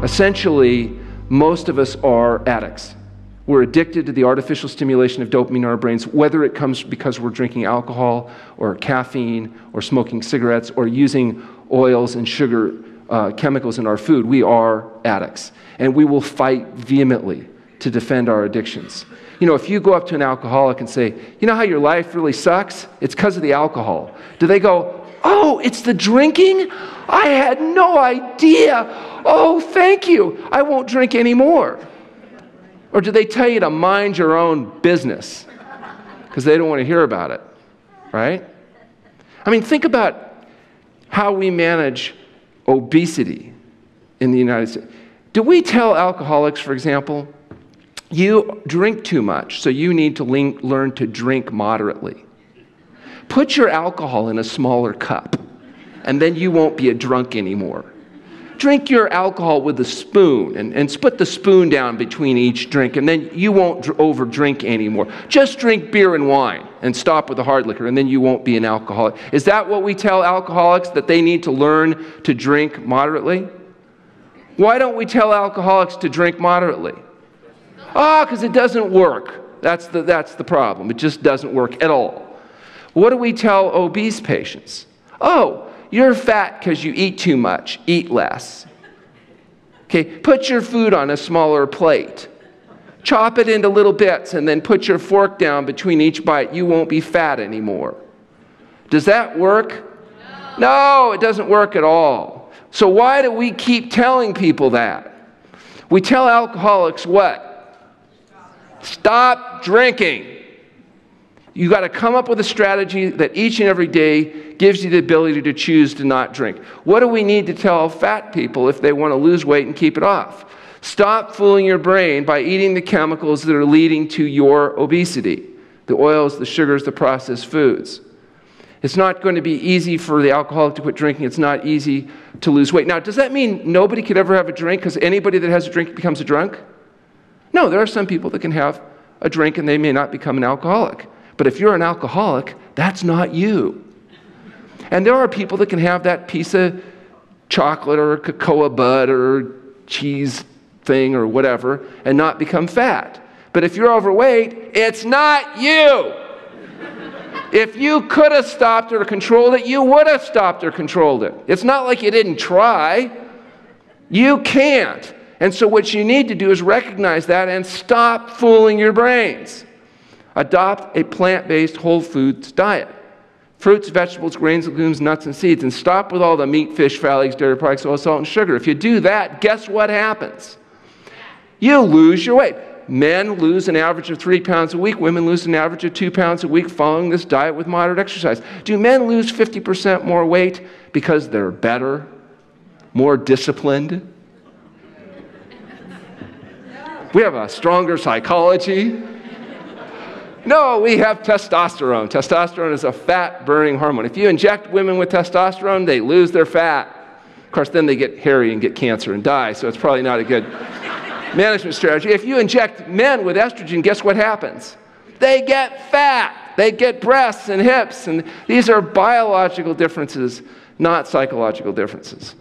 Essentially, most of us are addicts. We're addicted to the artificial stimulation of dopamine in our brains, whether it comes because we're drinking alcohol or caffeine or smoking cigarettes or using oils and sugar chemicals in our food. We are addicts, and we will fight vehemently to defend our addictions. You know, if you go up to an alcoholic and say, you know how your life really sucks? It's because of the alcohol. Do they go, oh, it's the drinking? I had no idea. Oh, thank you. I won't drink anymore. Or do they tell you to mind your own business because they don't want to hear about it, right? I mean, think about how we manage obesity in the United States. Do we tell alcoholics, for example, you drink too much, so you need to learn to drink moderately? Put your alcohol in a smaller cup, and then you won't be a drunk anymore. Drink your alcohol with a spoon and split the spoon down between each drink, and then you won't over-drink anymore. Just drink beer and wine and stop with the hard liquor, and then you won't be an alcoholic. Is that what we tell alcoholics, that they need to learn to drink moderately? Why don't we tell alcoholics to drink moderately? Oh, because it doesn't work. That's the problem. It just doesn't work at all. What do we tell obese patients? Oh, you're fat because you eat too much. Eat less. Okay, put your food on a smaller plate. Chop it into little bits and then put your fork down between each bite. You won't be fat anymore. Does that work? No, it doesn't work at all. So why do we keep telling people that? We tell alcoholics what? Stop drinking. You got to come up with a strategy that each and every day gives you the ability to choose to not drink. What do we need to tell fat people if they want to lose weight and keep it off? Stop fooling your brain by eating the chemicals that are leading to your obesity. The oils, the sugars, the processed foods. It's not going to be easy for the alcoholic to quit drinking. It's not easy to lose weight. Now, does that mean nobody could ever have a drink because anybody that has a drink becomes a drunk? No, there are some people that can have a drink and they may not become an alcoholic. But if you're an alcoholic, that's not you. And there are people that can have that piece of chocolate or cocoa bud or cheese thing or whatever and not become fat. But if you're overweight, it's not you. If you could have stopped it or controlled it, you would have stopped or controlled it. It's not like you didn't try. You can't. And so what you need to do is recognize that and stop fooling your brains. Adopt a plant-based whole foods diet. Fruits, vegetables, grains, legumes, nuts, and seeds. And stop with all the meat, fish, fat, eggs, dairy products, oil, salt, and sugar. If you do that, guess what happens? You lose your weight. Men lose an average of 3 pounds a week. Women lose an average of 2 pounds a week following this diet with moderate exercise. Do men lose 50% more weight because they're better, more disciplined? We have a stronger psychology. No, we have testosterone. Testosterone is a fat-burning hormone. If you inject women with testosterone, they lose their fat. Of course, then they get hairy and get cancer and die, so it's probably not a good management strategy. If you inject men with estrogen, guess what happens? They get fat. They get breasts and hips, and these are biological differences, not psychological differences.